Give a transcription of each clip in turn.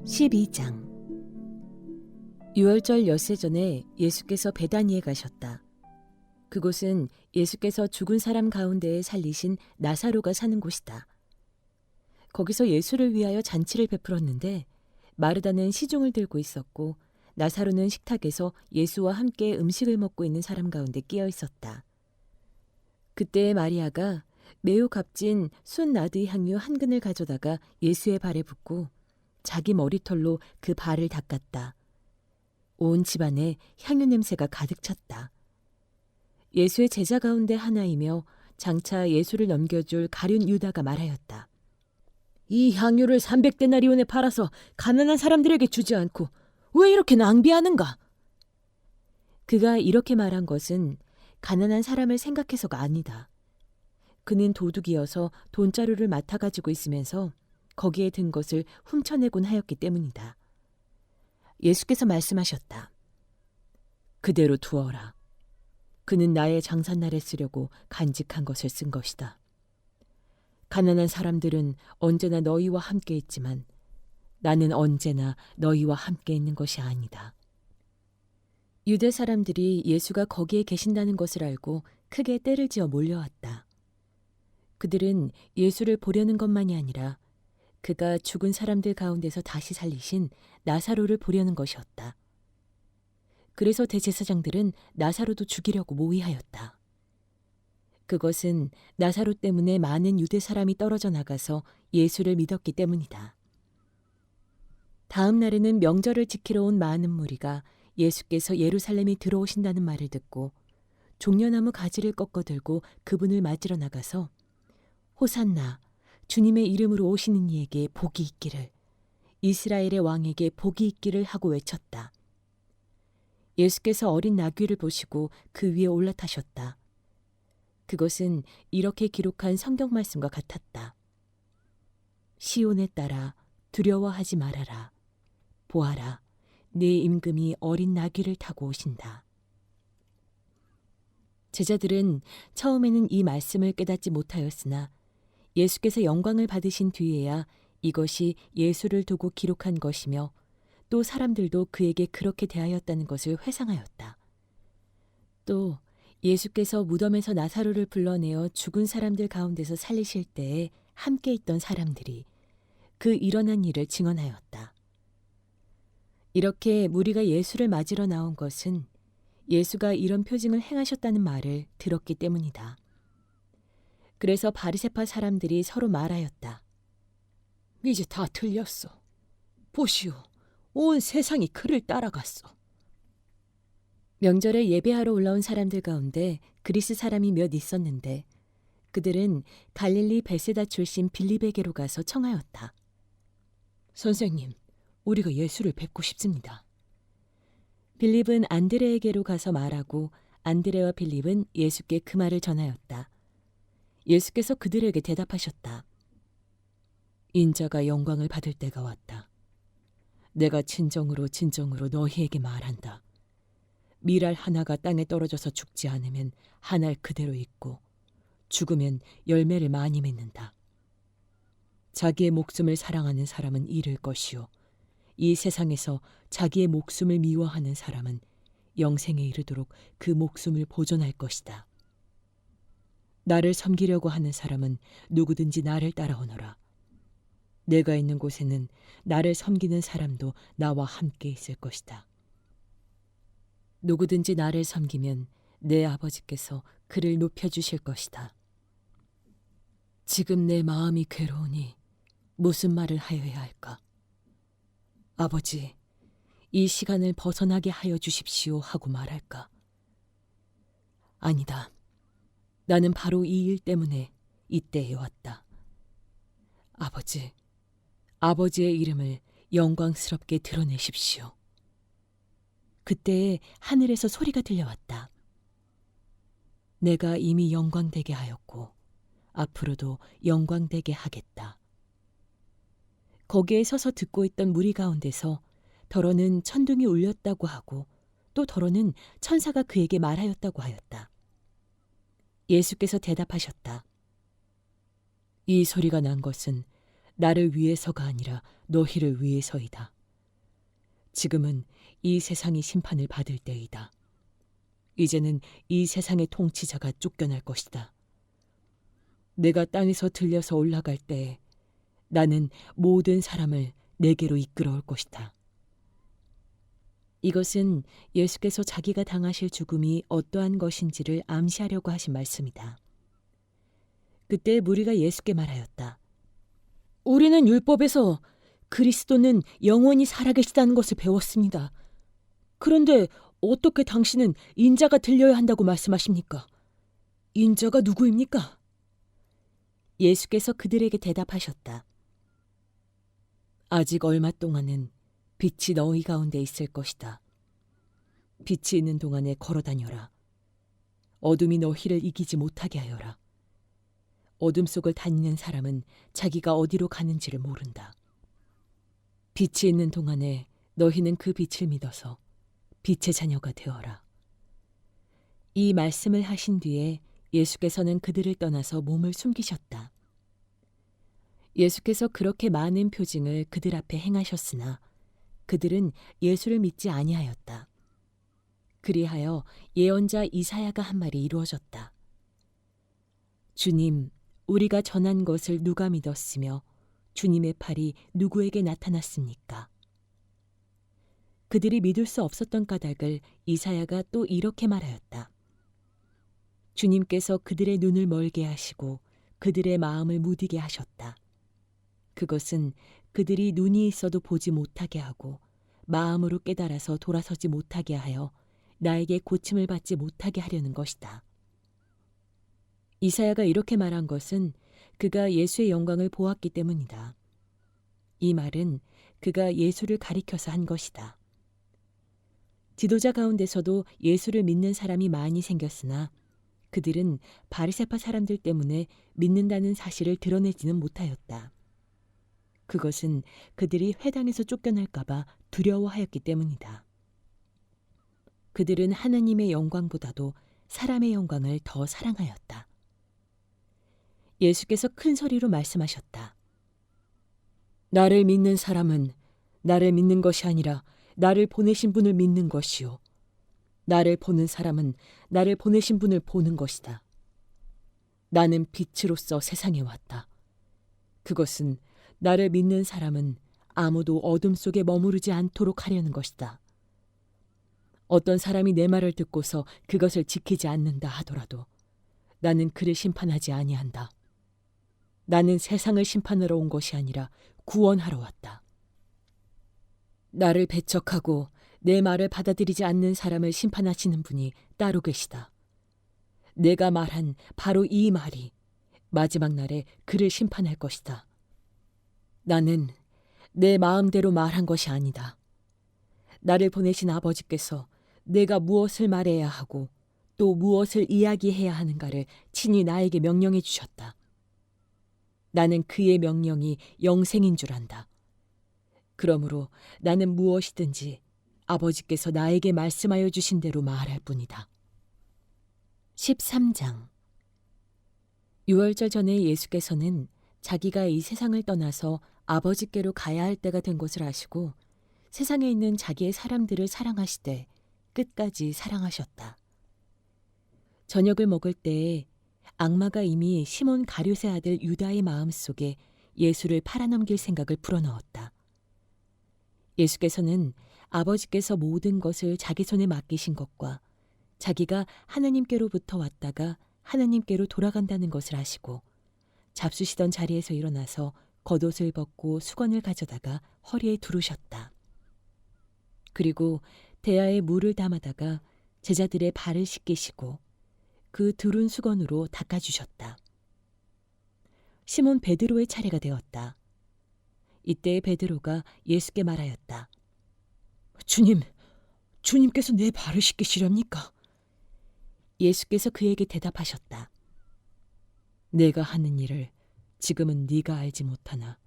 12장. 유월절 엿새 전에 예수께서 베다니에 가셨다. 그곳은 예수께서 죽은 사람 가운데에 살리신 나사로가 사는 곳이다. 거기서 예수를 위하여 잔치를 베풀었는데 마르다는 시중을 들고 있었고 나사로는 식탁에서 예수와 함께 음식을 먹고 있는 사람 가운데 끼어 있었다. 그때 마리아가 매우 값진 순 나드의 향유 한 근을 가져다가 예수의 발에 붓고 자기 머리털로 그 발을 닦았다. 온 집안에 향유 냄새가 가득 찼다. 예수의 제자 가운데 하나이며 장차 예수를 넘겨줄 가룟 유다가 말하였다. 이 향유를 300데나리온에 팔아서 가난한 사람들에게 주지 않고 왜 이렇게 낭비하는가? 그가 이렇게 말한 것은 가난한 사람을 생각해서가 아니다. 그는 도둑이어서 돈자루를 맡아가지고 있으면서 거기에 든 것을 훔쳐내곤 하였기 때문이다. 예수께서 말씀하셨다. 그대로 두어라. 그는 나의 장삿날에 쓰려고 간직한 것을 쓴 것이다. 가난한 사람들은 언제나 너희와 함께 있지만 나는 언제나 너희와 함께 있는 것이 아니다. 유대 사람들이 예수가 거기에 계신다는 것을 알고 크게 떼를 지어 몰려왔다. 그들은 예수를 보려는 것만이 아니라 그가 죽은 사람들 가운데서 다시 살리신 나사로를 보려는 것이었다. 그래서 대제사장들은 나사로도 죽이려고 모의하였다. 그것은 나사로 때문에 많은 유대 사람이 떨어져 나가서 예수를 믿었기 때문이다. 다음 날에는 명절을 지키러 온 많은 무리가 예수께서 예루살렘에 들어오신다는 말을 듣고 종려나무 가지를 꺾어 들고 그분을 맞으러 나가서 호산나, 주님의 이름으로 오시는 이에게 복이 있기를, 이스라엘의 왕에게 복이 있기를 하고 외쳤다. 예수께서 어린 나귀를 보시고 그 위에 올라타셨다. 그것은 이렇게 기록한 성경 말씀과 같았다. 시온에 따라 두려워하지 말아라. 보아라, 내 임금이 어린 나귀를 타고 오신다. 제자들은 처음에는 이 말씀을 깨닫지 못하였으나 예수께서 영광을 받으신 뒤에야 이것이 예수를 두고 기록한 것이며 또 사람들도 그에게 그렇게 대하였다는 것을 회상하였다. 또 예수께서 무덤에서 나사로를 불러내어 죽은 사람들 가운데서 살리실 때에 함께 있던 사람들이 그 일어난 일을 증언하였다. 이렇게 무리가 예수를 맞으러 나온 것은 예수가 이런 표징을 행하셨다는 말을 들었기 때문이다. 그래서 바리새파 사람들이 서로 말하였다. 이제 다 틀렸어. 보시오, 온 세상이 그를 따라갔어. 명절에 예배하러 올라온 사람들 가운데 그리스 사람이 몇 있었는데 그들은 갈릴리 베세다 출신 빌립에게로 가서 청하였다. 선생님, 우리가 예수를 뵙고 싶습니다. 빌립은 안드레에게로 가서 말하고 안드레와 빌립은 예수께 그 말을 전하였다. 예수께서 그들에게 대답하셨다. 인자가 영광을 받을 때가 왔다. 내가 진정으로 너희에게 말한다. 밀알 하나가 땅에 떨어져서 죽지 않으면 한 알 그대로 있고 죽으면 열매를 많이 맺는다. 자기의 목숨을 사랑하는 사람은 잃을 것이요 이 세상에서 자기의 목숨을 미워하는 사람은 영생에 이르도록 그 목숨을 보존할 것이다. 나를 섬기려고 하는 사람은 누구든지 나를 따라오너라. 내가 있는 곳에는 나를 섬기는 사람도 나와 함께 있을 것이다. 누구든지 나를 섬기면 내 아버지께서 그를 높여주실 것이다. 지금 내 마음이 괴로우니 무슨 말을 하여야 할까? 아버지, 이 시간을 벗어나게 하여 주십시오 하고 말할까? 아니다. 나는 바로 이 일 때문에 이때에 왔다. 아버지, 아버지의 이름을 영광스럽게 드러내십시오. 그때에 하늘에서 소리가 들려왔다. 내가 이미 영광되게 하였고 앞으로도 영광되게 하겠다. 거기에 서서 듣고 있던 무리 가운데서 더러는 천둥이 울렸다고 하고 또 더러는 천사가 그에게 말하였다고 하였다. 예수께서 대답하셨다. 이 소리가 난 것은 나를 위해서가 아니라 너희를 위해서이다. 지금은 이 세상이 심판을 받을 때이다. 이제는 이 세상의 통치자가 쫓겨날 것이다. 내가 땅에서 들려서 올라갈 때에 나는 모든 사람을 내게로 이끌어올 것이다. 이것은 예수께서 자기가 당하실 죽음이 어떠한 것인지를 암시하려고 하신 말씀이다. 그때 무리가 예수께 말하였다. 우리는 율법에서 그리스도는 영원히 살아계시다는 것을 배웠습니다. 그런데 어떻게 당신은 인자가 들려야 한다고 말씀하십니까? 인자가 누구입니까? 예수께서 그들에게 대답하셨다. 아직 얼마 동안은 빛이 너희 가운데 있을 것이다. 빛이 있는 동안에 걸어다녀라. 어둠이 너희를 이기지 못하게 하여라. 어둠 속을 다니는 사람은 자기가 어디로 가는지를 모른다. 빛이 있는 동안에 너희는 그 빛을 믿어서 빛의 자녀가 되어라. 이 말씀을 하신 뒤에 예수께서는 그들을 떠나서 몸을 숨기셨다. 예수께서 그렇게 많은 표징을 그들 앞에 행하셨으나 그들은 예수를 믿지 아니하였다. 그리하여 예언자 이사야가 한 말이 이루어졌다. 주님, 우리가 전한 것을 누가 믿었으며 주님의 팔이 누구에게 나타났습니까? 그들이 믿을 수 없었던 까닭을 이사야가 또 이렇게 말하였다. 주님께서 그들의 눈을 멀게 하시고 그들의 마음을 무디게 하셨다. 그것은 그들이 눈이 있어도 보지 못하게 하고 마음으로 깨달아서 돌아서지 못하게 하여 나에게 고침을 받지 못하게 하려는 것이다. 이사야가 이렇게 말한 것은 그가 예수의 영광을 보았기 때문이다. 이 말은 그가 예수를 가리켜서 한 것이다. 지도자 가운데서도 예수를 믿는 사람이 많이 생겼으나 그들은 바리새파 사람들 때문에 믿는다는 사실을 드러내지는 못하였다. 그것은 그들이 회당에서 쫓겨날까 봐 두려워하였기 때문이다. 그들은 하나님의 영광보다도 사람의 영광을 더 사랑하였다. 예수께서 큰 소리로 말씀하셨다. 나를 믿는 사람은 나를 믿는 것이 아니라 나를 보내신 분을 믿는 것이요. 나를 보는 사람은 나를 보내신 분을 보는 것이다. 나는 빛으로서 세상에 왔다. 그것은 나를 믿는 사람은 아무도 어둠 속에 머무르지 않도록 하려는 것이다. 어떤 사람이 내 말을 듣고서 그것을 지키지 않는다 하더라도 나는 그를 심판하지 아니한다. 나는 세상을 심판하러 온 것이 아니라 구원하러 왔다. 나를 배척하고 내 말을 받아들이지 않는 사람을 심판하시는 분이 따로 계시다. 내가 말한 바로 이 말이 마지막 날에 그를 심판할 것이다. 나는 내 마음대로 말한 것이 아니다. 나를 보내신 아버지께서 내가 무엇을 말해야 하고 또 무엇을 이야기해야 하는가를 친히 나에게 명령해 주셨다. 나는 그의 명령이 영생인 줄 안다. 그러므로 나는 무엇이든지 아버지께서 나에게 말씀하여 주신 대로 말할 뿐이다. 13장. 유월절 전에 예수께서는 자기가 이 세상을 떠나서 아버지께로 가야 할 때가 된 것을 아시고 세상에 있는 자기의 사람들을 사랑하시되 끝까지 사랑하셨다. 저녁을 먹을 때에 악마가 이미 시몬 가룟의 아들 유다의 마음속에 예수를 팔아넘길 생각을 불어넣었다. 예수께서는 아버지께서 모든 것을 자기 손에 맡기신 것과 자기가 하나님께로부터 왔다가 하나님께로 돌아간다는 것을 아시고 잡수시던 자리에서 일어나서 겉옷을 벗고 수건을 가져다가 허리에 두르셨다. 그리고 대야에 물을 담아다가 제자들의 발을 씻기시고 그 두른 수건으로 닦아주셨다. 시몬 베드로의 차례가 되었다. 이때 베드로가 예수께 말하였다. 주님, 주님께서 내 발을 씻기시렵니까? 예수께서 그에게 대답하셨다. 내가 하는 일을 지금은 네가 알지 못하나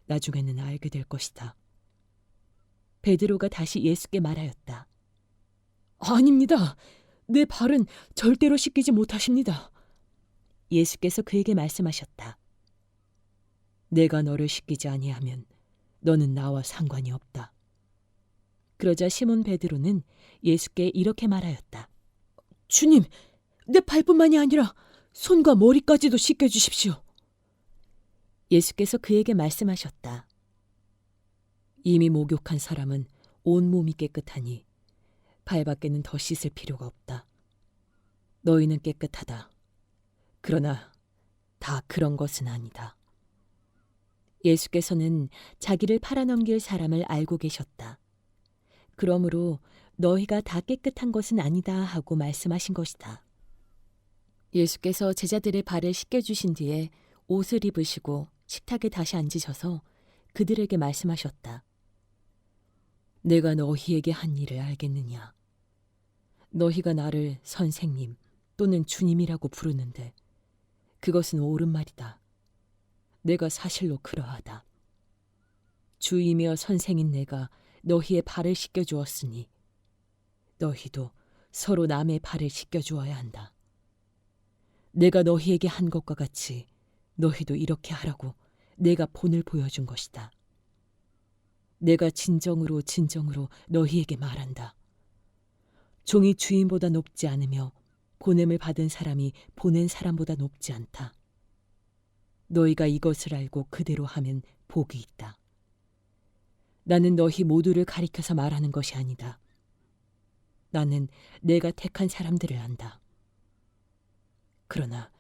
나중에는 알게 될 것이다. 베드로가 다시 예수께 말하였다. 아닙니다. 내 발은 절대로 씻기지 못하십니다. 예수께서 그에게 말씀하셨다. 내가 너를 씻기지 아니하면 너는 나와 상관이 없다. 그러자 시몬 베드로는 예수께 이렇게 말하였다. 주님, 내 발뿐만이 아니라 손과 머리까지도 씻겨주십시오. 예수께서 그에게 말씀하셨다. 이미 목욕한 사람은 온몸이 깨끗하니 발밖에는 더 씻을 필요가 없다. 너희는 깨끗하다. 그러나 다 그런 것은 아니다. 예수께서는 자기를 팔아넘길 사람을 알고 계셨다. 그러므로 너희가 다 깨끗한 것은 아니다 하고 말씀하신 것이다. 예수께서 제자들의 발을 씻겨주신 뒤에 옷을 입으시고 식탁에 다시 앉으셔서 그들에게 말씀하셨다. 내가 너희에게 한 일을 알겠느냐? 너희가 나를 선생님 또는 주님이라고 부르는데 그것은 옳은 말이다. 내가 사실로 그러하다. 주이며 선생인 내가 너희의 발을 씻겨주었으니 너희도 서로 남의 발을 씻겨주어야 한다. 내가 너희에게 한 것과 같이 너희도 이렇게 하라고 내가 본을 보여준 것이다. 내가 진정으로 너희에게 말한다. 종이 주인보다 높지 않으며 보냄을 받은 사람이 보낸 사람보다 높지 않다. 너희가 이것을 알고 그대로 하면 복이 있다. 나는 너희 모두를 가리켜서 말하는 것이 아니다. 나는 내가 택한 사람들을 안다. 그러나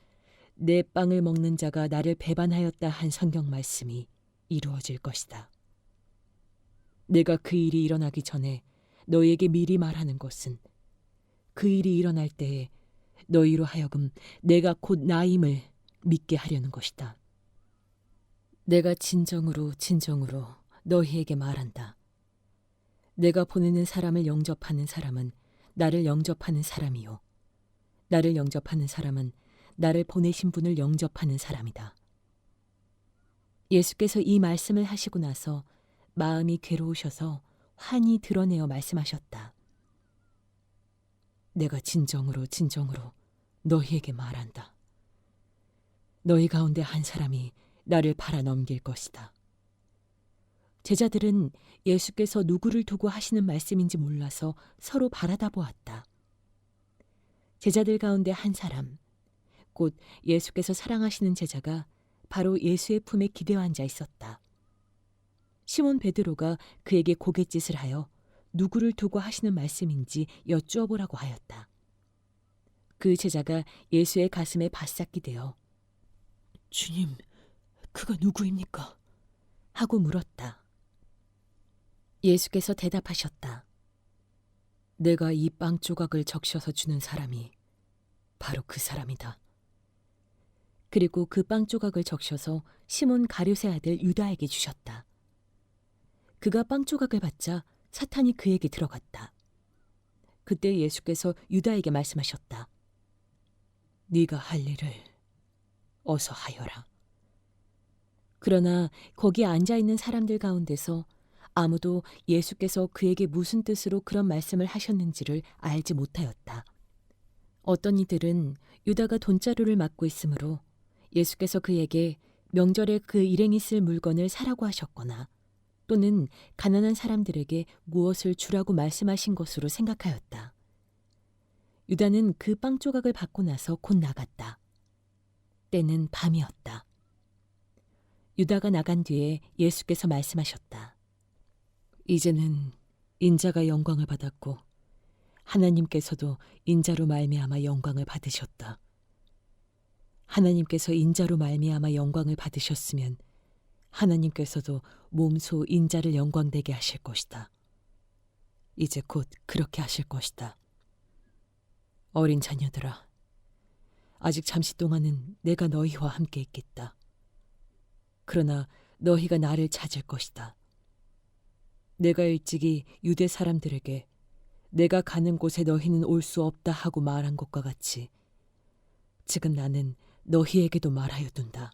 내 빵을 먹는 자가 나를 배반하였다 한 성경 말씀이 이루어질 것이다. 내가 그 일이 일어나기 전에 너희에게 미리 말하는 것은 그 일이 일어날 때에 너희로 하여금 내가 곧 나임을 믿게 하려는 것이다. 내가 진정으로 너희에게 말한다. 내가 보내는 사람을 영접하는 사람은 나를 영접하는 사람이요. 나를 영접하는 사람은 나를 보내신 분을 영접하는 사람이다. 예수께서 이 말씀을 하시고 나서 마음이 괴로우셔서 환히 드러내어 말씀하셨다. 내가 진정으로 너희에게 말한다. 너희 가운데 한 사람이 나를 팔아 넘길 것이다. 제자들은 예수께서 누구를 두고 하시는 말씀인지 몰라서 서로 바라다 보았다. 제자들 가운데 한 사람, 곧 예수께서 사랑하시는 제자가 바로 예수의 품에 기대어 앉아 있었다. 시몬 베드로가 그에게 고갯짓을 하여 누구를 두고 하시는 말씀인지 여쭈어 보라고 하였다. 그 제자가 예수의 가슴에 바싹 기대어 주님, 그가 누구입니까? 하고 물었다. 예수께서 대답하셨다. 내가 이 빵 조각을 적셔서 주는 사람이 바로 그 사람이다. 그리고 그 빵 조각을 적셔서 시몬 가룟의 아들 유다에게 주셨다. 그가 빵 조각을 받자 사탄이 그에게 들어갔다. 그때 예수께서 유다에게 말씀하셨다. 네가 할 일을 어서 하여라. 그러나 거기에 앉아있는 사람들 가운데서 아무도 예수께서 그에게 무슨 뜻으로 그런 말씀을 하셨는지를 알지 못하였다. 어떤 이들은 유다가 돈자루를 맡고 있으므로 예수께서 그에게 명절에 그 일행이 쓸 물건을 사라고 하셨거나 또는 가난한 사람들에게 무엇을 주라고 말씀하신 것으로 생각하였다. 유다는 그 빵 조각을 받고 나서 곧 나갔다. 때는 밤이었다. 유다가 나간 뒤에 예수께서 말씀하셨다. 이제는 인자가 영광을 받았고 하나님께서도 인자로 말미암아 영광을 받으셨다. 하나님께서 인자로 말미암아 영광을 받으셨으면 하나님께서도 몸소 인자를 영광되게 하실 것이다. 이제 곧 그렇게 하실 것이다. 어린 자녀들아, 아직 잠시 동안은 내가 너희와 함께 있겠다. 그러나 너희가 나를 찾을 것이다. 내가 일찍이 유대 사람들에게 내가 가는 곳에 너희는 올 수 없다 하고 말한 것과 같이 지금 나는 너희에게도 말하여 둔다.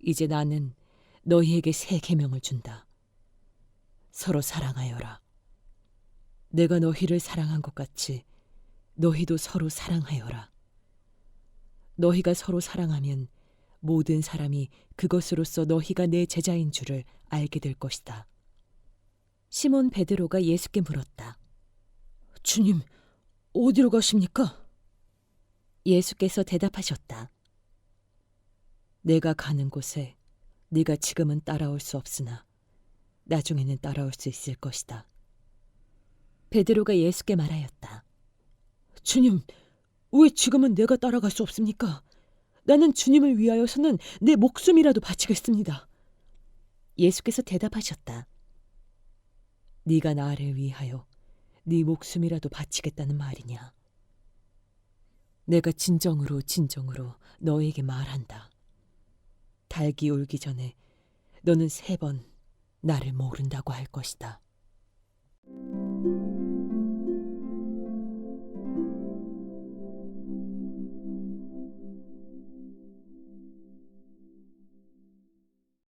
이제 나는 너희에게 새 계명을 준다. 서로 사랑하여라. 내가 너희를 사랑한 것 같이 너희도 서로 사랑하여라. 너희가 서로 사랑하면 모든 사람이 그것으로써 너희가 내 제자인 줄을 알게 될 것이다. 시몬 베드로가 예수께 물었다. 주님, 어디로 가십니까? 예수께서 대답하셨다. 내가 가는 곳에 네가 지금은 따라올 수 없으나 나중에는 따라올 수 있을 것이다. 베드로가 예수께 말하였다. 주님, 왜 지금은 내가 따라갈 수 없습니까? 나는 주님을 위하여서는 내 목숨이라도 바치겠습니다. 예수께서 대답하셨다. 네가 나를 위하여 네 목숨이라도 바치겠다는 말이냐? 내가 진정으로 너에게 말한다. 닭이 울기 전에 너는 3번 나를 모른다고 할 것이다.